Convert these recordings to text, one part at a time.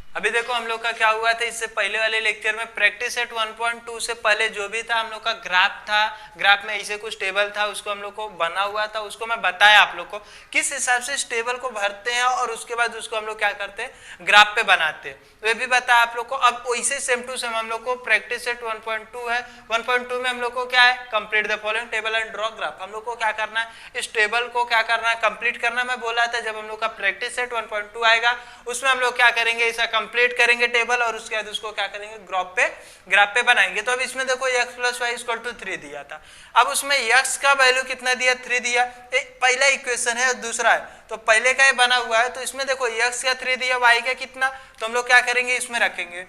अभी देखो हम लोग का क्या हुआ था इससे पहले वाले लेक्चर में प्रैक्टिस सेट 1.2 से पहले जो भी था हम लोग का ग्राफ था, ग्राफ में ऐसे कुछ टेबल था, उसको हम लोग को बना हुआ था, उसको मैं बताया आप लोग को किस हिसाब से इस टेबल को भरते हैं और उसके बाद उसको हम लोग क्या करते हैं ग्राफ पे बनाते हैं, वे भी बताया आप लोग को। अब वैसे सेम टू सेम हम लोग को प्रैक्टिस सेट 1.2 है, 1.2 में हम लोग को क्या है complete the following table and draw graph. हम लोग को क्या करना है इस टेबल को क्या करना है कंप्लीट करना। मैं बोला था जब हम लोग का प्रैक्टिस सेट 1.2 आएगा उसमें हम लोग क्या करेंगे ऐसा कंप्लीट करेंगे टेबल और उसके बाद उसको क्या करेंगे ग्राफ पे बनाएंगे। तो अब इसमें देखो x + y = 3 दिया था, अब उसमें x का वैल्यू कितना दिया 3 दिया, पहला इक्वेशन है और दूसरा है तो पहले का ये बना हुआ है। तो इसमें देखो x का 3 दिया, y का कितना, तो हम लोग क्या करेंगे इसमें रखेंगे।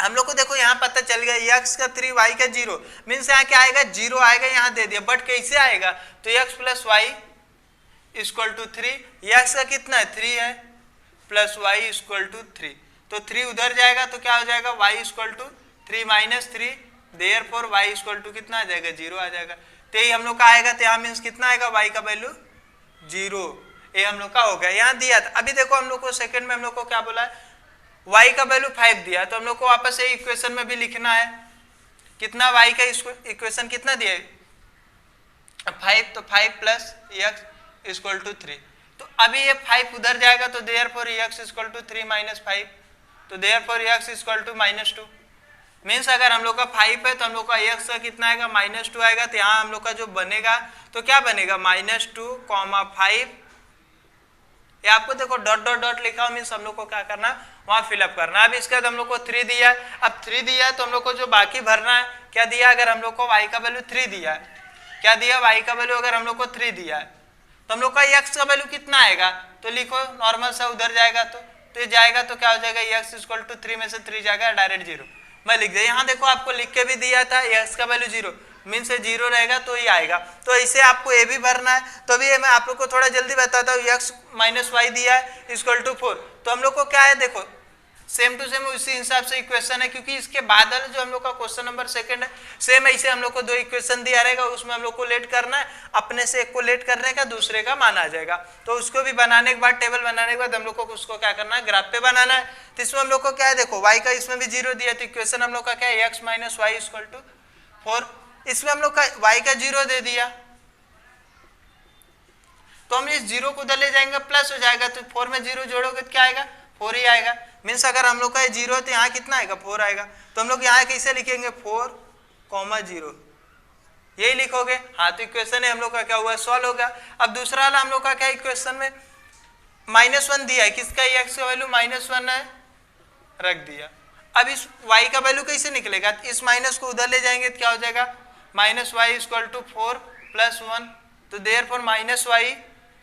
हम लोग को देखो यहाँ पता चल गया x का 3 y का 0 मीन्स यहाँ क्या आएगा 0 आएगा, यहाँ दे दिया बट कैसे आएगा तो x + y = 3, x का कितना है 3 है प्लस y = 3 तो 3 उधर जाएगा तो क्या हो जाएगा y = 3 - 3 देयरफॉर y = कितना आ जाएगा 0 आ जाएगा। तो ये हम लोग का आएगा तो यहाँ मीन्स कितना आएगा y का वैल्यू 0, ये हम लोग का हो गया यहाँ दिया था। अभी देखो हम लोग को सेकंड में हम लोग को क्या बोला है y का वैल्यू 5 दिया तो हम लोग को वापस ये इक्वेशन में भी लिखना है कितना y का इक्वेशन कितना दिया है 5, तो 5 + x = 3 तो अभी ये 5 उधर जाएगा तो देयरफॉर x = 3 - 5 तो देयरफॉर x = -2 मीन्स अगर हम लोग का 5 है तो हम लोग का x का कितना आएगा -2 आएगा। तो यहाँ हम लोग का जो बनेगा तो क्या बनेगा -2, 5 ये आपको देखो डॉट डॉट डॉट लिखा हो मीन्स हम लोग को क्या करना वहां फिलअप करना। अब इसके बाद हम लोग को 3 दिया है, अब 3 दिया है तो हम लोग को जो बाकी भरना है क्या दिया, अगर हम लोग को y का वैल्यू 3 दिया है, क्या दिया y का वैल्यू अगर हम लोग को 3 दिया है तो हम लोग का x का वैल्यू कितना आएगा तो लिखो नॉर्मल सा उधर जाएगा तो ये जाएगा तो क्या हो जाएगा x = 3 में से 3 जाएगा डायरेक्ट 0 मैं लिख दिया। यहाँ देखो आपको लिख के भी दिया था x का वैल्यू 0 मीन्स 0 रहेगा तो ये आएगा। तो ऐसे आपको ये भी भरना है। तो अभी मैं आप लोग को थोड़ा जल्दी बताता हूँ x - y दिया है = 4 तो हम लोग को क्या है देखो सेम टू सेम उसी हिसाब से इक्वेशन है क्योंकि इसके बाद जो हम लोग का क्वेश्चन नंबर 2 है सेम ऐसे हम लोग को 2 इक्वेशन दिया रहेगा उसमें हम लोग को लेट करना है, अपने से एक को लेट करने का दूसरे का मान आ जाएगा। तो उसको भी बनाने के बाद टेबल बनाने के बाद हम लोग को उसको क्या करना है ग्राफ पे बनाना है। तो इसमें हम लोग को क्या है देखो y का इसमें भी 0 दिया तो इक्वेशन हम लोग का क्या है x - y = 4 इसमें हम लोग का y का 0 दे दिया तो हम इस 0 को उधर ले जाएंगे प्लस हो जाएगा तो 4 में 0 जोड़ोगे तो क्या आएगा 4 ही आएगा मीन्स अगर हम लोग का 0 तो यहाँ कितना आएगा 4 आएगा। तो हम लोग यहाँ कैसे लिखेंगे 4, 0 यही लिखोगे। हाँ तो इक्वेशन है हम लोग का क्या हुआ सॉल्व हो गया। अब दूसरा वाला हम लोग का क्या इक्वेशन में -1 दिया है, किसका x का वैल्यू -1 है रख दिया। अब इस y का वैल्यू कैसे निकलेगा इस माइनस को उधर ले जाएंगे तो क्या हो जाएगा -y = 4 + 1 तो देयरफॉर -y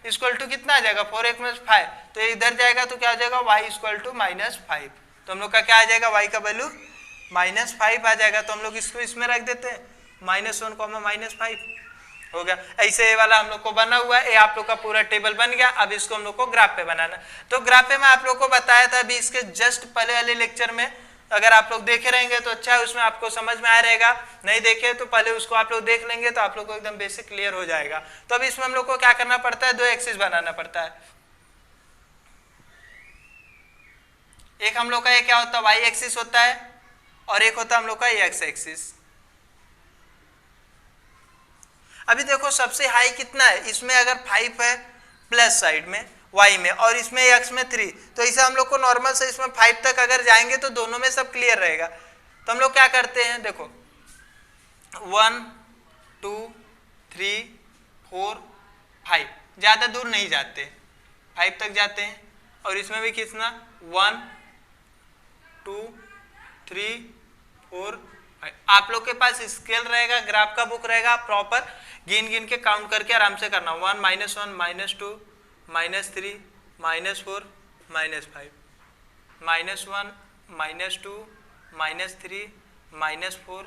= कितना आ जाएगा 4 × 1 = 5 तो ये इधर जाएगा तो क्या हो जाएगा y = -5 तो हम लोग का क्या आ जाएगा y का वैल्यू -5 आ जाएगा। तो हम लोग इसको इसमें रख देते हैं -1, -5 हो गया। ऐसे ये वाला हम लोग को बना हुआ है, ये आप लोग का पूरा टेबल बन गया। अब इसको हम लोग को ग्राफ पे बनाना। तो ग्राफ पे मैं आप लोग को बताया था अभी इसके जस्ट पहले वाले लेक्चर में, अगर आप लोग देखे रहेंगे तो अच्छा है, उसमें आपको समझ में आ रहेगा, नहीं देखे तो पहले उसको आप लोग देख लेंगे तो आप लोग को एकदम बेसिक क्लियर हो जाएगा। तो अब इसमें हम लोग को क्या करना पड़ता है 2 एक्सिस बनाना पड़ता है। एक हम लोग का ये क्या होता है y एक्सिस होता है और एक होता है हम लोग का x एक्सिस। अभी देखो सबसे हाई कितना है इसमें अगर 5 है प्लस साइड में y में और इसमें x में 3 तो इसे हम लोग को नॉर्मल से इसमें 5 तक अगर जाएंगे तो दोनों में सब क्लियर रहेगा। तो हम लोग क्या करते हैं देखो 1, 2, 3, 4, 5 ज़्यादा दूर नहीं जाते 5 तक जाते हैं और इसमें भी कितना 1, 2, 3, 4, 5 आप लोग के पास स्केल रहेगा ग्राफ का बुक रहेगा प्रॉपर गिन गिन के काउंट करके आराम से करना 1, -1, -2, -3, -4, -5 -1, -2, -3, -4,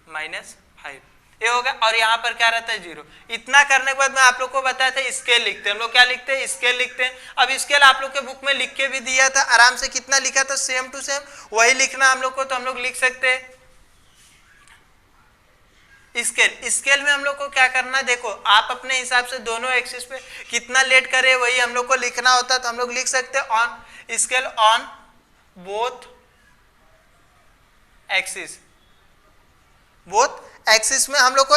-5 ये होगा। और यहाँ पर क्या रहता है 0। इतना करने के बाद मैं आप लोग को बताया था स्केल लिखते हैं हम लोग, क्या लिखते हैं स्केल लिखते हैं। अब स्केल आप लोग के बुक में लिख के भी दिया था आराम से, कितना लिखा था सेम टू सेम वही लिखना हम लोग को, तो हम लोग लिख सकते हैं स्केल। स्केल में हम लोग को क्या करना देखो आप अपने हिसाब से दोनों एक्सिस पे कितना लेट करे वही हम लोग को लिखना होता है। तो हम लोग लिख सकते हैं on scale on both axis, both axis में हम लोग को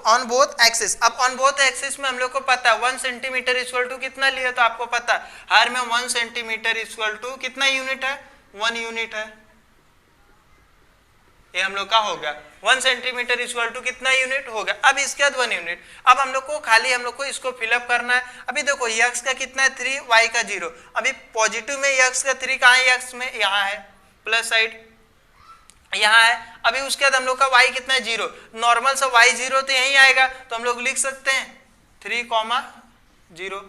ऑन बोथ एक्सिस। अब ऑन बोथ एक्सिस में हम लोग को पता है 1 सेंटीमीटर इक्वल टू कितना लिया, तो आपको पता है हर में 1 सेंटीमीटर इक्वल टू कितना यूनिट है, 1 यूनिट है। ये हम लोग का हो गया 1 सेंटीमीटर इक्वल टू कितना यूनिट हो गया। अब इसके बाद 1 यूनिट। अब हम लोग को खाली हम लोग को इसको फिलअप करना है। अभी देखो x का कितना है 3, y का 0। अभी पॉजिटिव में x का 3 कहाँ है, x में यहाँ है, प्लस साइड यहाँ है। अभी उसके बाद हम लोग का y कितना है 0, नॉर्मल सा y 0 तो यही आएगा, तो हम लोग लिख सकते हैं 3,0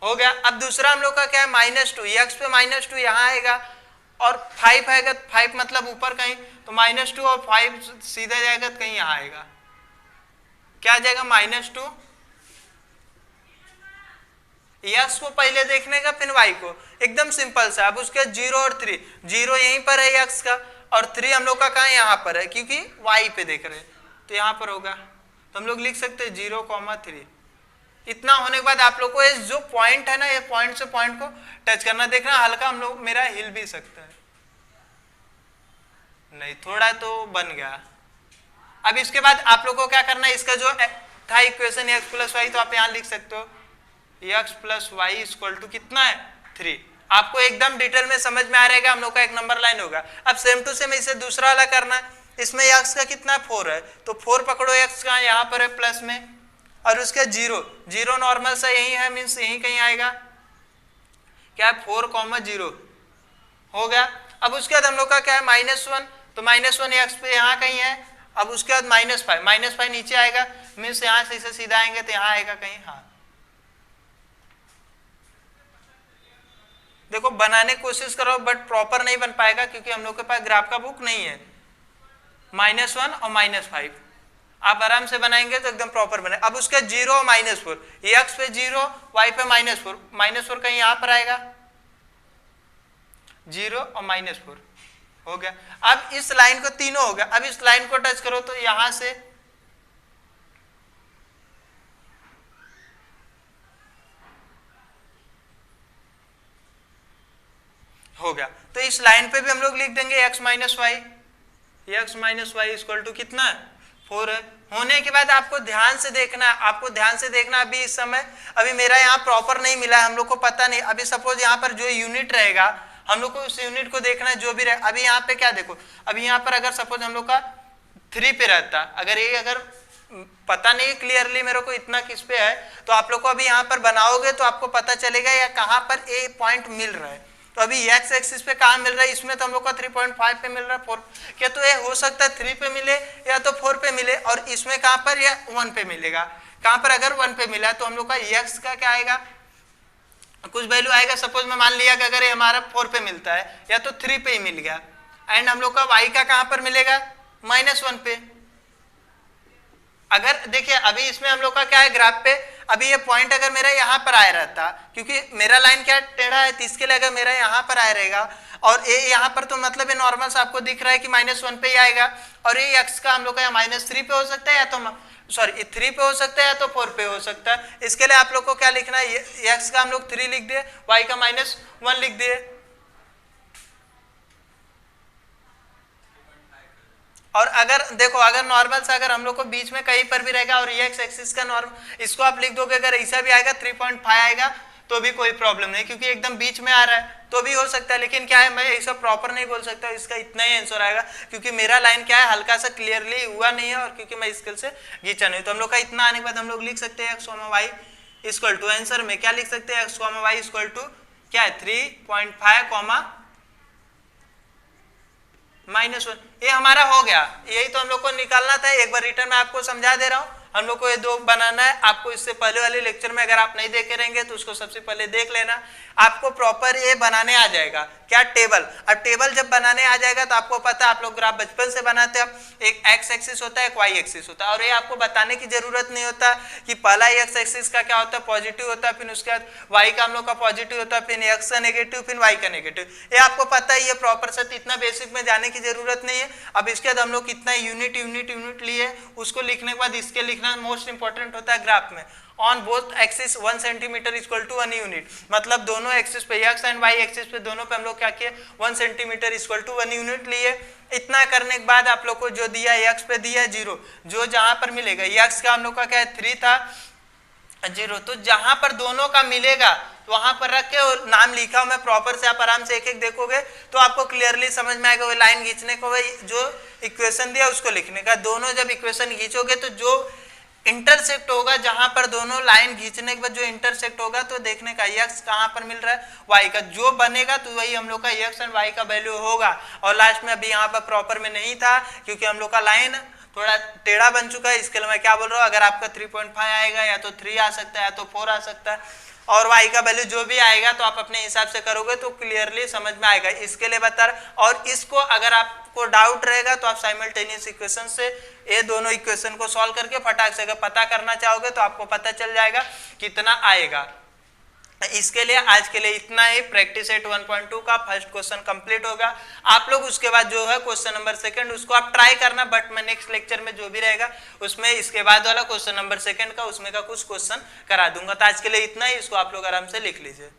हो गया। अब दूसरा हम लोग का क्या है -2, x पे -2 यहाँ आएगा और 5 आएगा, 5 मतलब ऊपर कहीं, तो -2 और 5 सीधा जाएगा तो कहीं यहाँ आएगा, क्या आ जाएगा -2। यक्स को पहले देखने का फिर वाई को, एकदम सिंपल सा। अब उसके 0 और 3, 0 यहीं पर है यक्स का और 3 हम लोग का कहाँ यहाँ पर है, क्योंकि वाई पे देख रहे हैं तो यहाँ पर होगा, तो हम लोग लिख सकते हैं 0,3। इतना होने के बाद आप लोग को ये जो पॉइंट है ना, ये पॉइंट से पॉइंट को टच करना, देखना हल्का हम लोग मेरा हिल भी सकता है, नहीं थोड़ा तो बन गया। अब इसके बाद आप लोग को क्या करना है, इसका जो था इक्वेशन x प्लस वाई, तो आप यहाँ लिख सकते हो x plus y equal to कितना है 3। आपको एकदम डिटेल में समझ में आ रहेगा, हम लोग का एक नंबर लाइन होगा। अब सेम टू सेम इसे दूसरा वाला करना है, इसमें x का कितना 4 है, तो 4 पकड़ो, x का यहाँ पर है प्लस में, और उसका 0 नॉर्मल सा यही है, मीन्स यही कहीं आएगा, क्या है 4,0 हो गया। अब उसके बाद हम लोग का क्या है -1, तो -1 x पे यहाँ कहीं है। अब उसके बाद -5 नीचे आएगा, मीन्स यहाँ से इसे सीधा आएंगे तो यहाँ आएगा कहीं, हाँ। देखो बनाने की कोशिश करो बट प्रॉपर नहीं बन पाएगा, क्योंकि हम लोग के पास ग्राफ का बुक नहीं है। -1 और -5 आप आराम से बनाएंगे तो एकदम प्रॉपर बने। अब उसके 0 और -4, x पे 0, y पे -4 कहीं यहाँ पर आएगा, 0 और -4 हो गया। अब इस लाइन को तीनों हो गया। अब इस लाइन को टच करो तो यहां से हो गया, तो इस लाइन पे भी हम लोग लिख देंगे x minus y equal to कितना 4 है। होने के बाद आपको ध्यान से देखना, अभी इस समय अभी मेरा यहाँ प्रॉपर नहीं मिला है, हम लोग को पता नहीं। अभी सपोज यहाँ पर जो यूनिट रहेगा हम लोग को उस यूनिट को देखना है, जो भी रहे। अभी यहाँ पे क्या देखो, अभी यहाँ पर अगर सपोज हम लोग का 3 पे रहता, अगर पता नहीं क्लियरली मेरे को इतना किस पे है, तो आप लोग को अभी यहाँ पर बनाओगे तो आपको पता चलेगा या कहाँ पर ए पॉइंट मिल रहा है। तो अभी एक्स एक्सिस पे कहाँ मिल रहा है, इसमें तो हम लोग का 3.5 पे मिल रहा है 4, क्या तो ये हो सकता है 3 पे मिले या तो 4 पे मिले, और इसमें कहाँ पर या 1 पे मिलेगा। कहाँ पर अगर 1 पे मिला तो हम लोग का एक्स का क्या आएगा, कुछ वैल्यू आएगा। सपोज में मान लिया कि अगर ये हमारा 4 पे मिलता है या तो 3 पे ही मिल गया, एंड हम लोग का y का कहाँ पर मिलेगा -1 पे। अगर देखिए अभी इसमें हम लोग का क्या है ग्राफ पे, अभी ये पॉइंट अगर मेरा यहाँ पर आया रहता, क्योंकि मेरा लाइन क्या टेढ़ा है, तो इसके लिए अगर मेरा यहाँ पर आया रहेगा और ये यहाँ पर, तो मतलब ये नॉर्मल से आपको दिख रहा है कि -1 पे ही आएगा, और ये x का हम लोग का -3 पे हो सकता है, या तो 3 पे हो सकता है या तो 4 पे हो सकता है। इसके लिए आप लोग को क्या लिखना है, x का हम लोग 3 लिख दिए, y का -1 लिख दिए। और अगर देखो अगर नॉर्मल से अगर हम लोग को बीच में कहीं पर भी रहेगा और ये एक्स एक्सिस का नॉर्मल, इसको आप लिख दोगे, अगर ऐसा भी आएगा 3.5 आएगा तो भी कोई प्रॉब्लम नहीं, क्योंकि एकदम बीच में आ रहा है तो भी हो सकता है। लेकिन क्या है, मैं ऐसा प्रॉपर नहीं बोल सकता, इसका इतना ही आंसर आएगा, क्योंकि मेरा लाइन क्या है हल्का सा क्लियरली हुआ नहीं है, और क्योंकि मैं स्केल से खींचा नहीं। तो हम लोग का इतना आने के बाद हम लोग लिख सकते हैं x, y equal to, answer में क्या लिख सकते हैं, x, y इक्वल टू क्या है 3.5, -1। ये हमारा हो गया, यही तो हम लोग को निकालना था। एक बार रिटर्न में आपको समझा दे रहा हूँ, हम लोग को ये 2 बनाना है। आपको इससे पहले वाले लेक्चर में अगर आप नहीं देखे रहेंगे तो उसको सबसे पहले देख लेना, आपको प्रॉपर ये बनाने आ जाएगा। क्या, टेबल। अब टेबल जब बनाने आ जाएगा तो आपको पता है, आप लोग ग्राफ बचपन से बनाते हैं, एक एक्स एक्सिस होता है, एक वाई एक्सिस होता है, और ये आपको बताने की जरूरत नहीं होता कि पहला एक्स एक्सिस का क्या होता है, पॉजिटिव होता है, फिर उसके बाद वाई का हम लोग का पॉजिटिव होता है, फिर एक्स का नेगेटिव, फिर वाई का नेगेटिव। ये आपको पता है, ये प्रॉपर से इतना बेसिक में जाने की जरूरत नहीं है। अब इसके बाद हम लोग कितना यूनिट लिए, उसको लिखने के बाद इसके लिखना मोस्ट इंपॉर्टेंट होता है ग्राफ में, on both axis 1 centimetre equal to 1 unit, मतलब दोनों एक्सिस पे एक्स एंड वाई एक्सिस पे दोनों पे हम लोग क्या किए 1 सेंटीमीटर इक्वल टू 1 यूनिट लिए। इतना करने के बाद आप लोग को जो दिया एक्स पे दिया 0, जो जहां पर मिलेगा एक्स का हम लोग का क्या है 3 था 0, तो जहां पर दोनों का मिलेगा तो वहां पर रख के और नाम लिखा हूं मैं प्रॉपर से, आप आराम से एक एक देखोगे तो आपको क्लियरली समझ में आएगा। वो लाइन खींचने को वही जो इक्वेशन दिया उसको लिखने का, दोनों जब इक्वेशन खींचोगे तो जो इंटरसेक्ट होगा, जहां पर दोनों लाइन खींचने के बाद जो इंटरसेक्ट होगा तो देखने का x कहां पर मिल रहा है y का, जो बनेगा तो वही हम लोग का x एंड y का वैल्यू होगा। और लास्ट में अभी यहाँ पर प्रॉपर में नहीं था क्योंकि हम लोग का लाइन थोड़ा टेढ़ा बन चुका है, इसके लिए मैं क्या बोल रहा हूँ, अगर आपका 3.5 आएगा या तो 3 आ सकता है या तो 4 आ सकता है, और y का वैल्यू जो भी आएगा तो आप अपने हिसाब से करोगे तो क्लियरली समझ में आएगा। इसके लिए बता रहा, और इसको अगर आपको डाउट रहेगा तो आप साइमल्टेनियस इक्वेशन से ये दोनों इक्वेशन को सॉल्व करके फटाक से अगर पता करना चाहोगे तो आपको पता चल जाएगा कितना आएगा। इसके लिए आज के लिए इतना ही। प्रैक्टिस सेट 1.2 का फर्स्ट क्वेश्चन कंप्लीट होगा। आप लोग उसके बाद जो है क्वेश्चन नंबर सेकंड उसको आप ट्राई करना, बट मैं नेक्स्ट लेक्चर में जो भी रहेगा उसमें इसके बाद वाला क्वेश्चन नंबर सेकंड का उसमें का कुछ क्वेश्चन करा दूंगा। तो आज के लिए इतना ही, इसको आप लोग आराम से लिख लीजिए।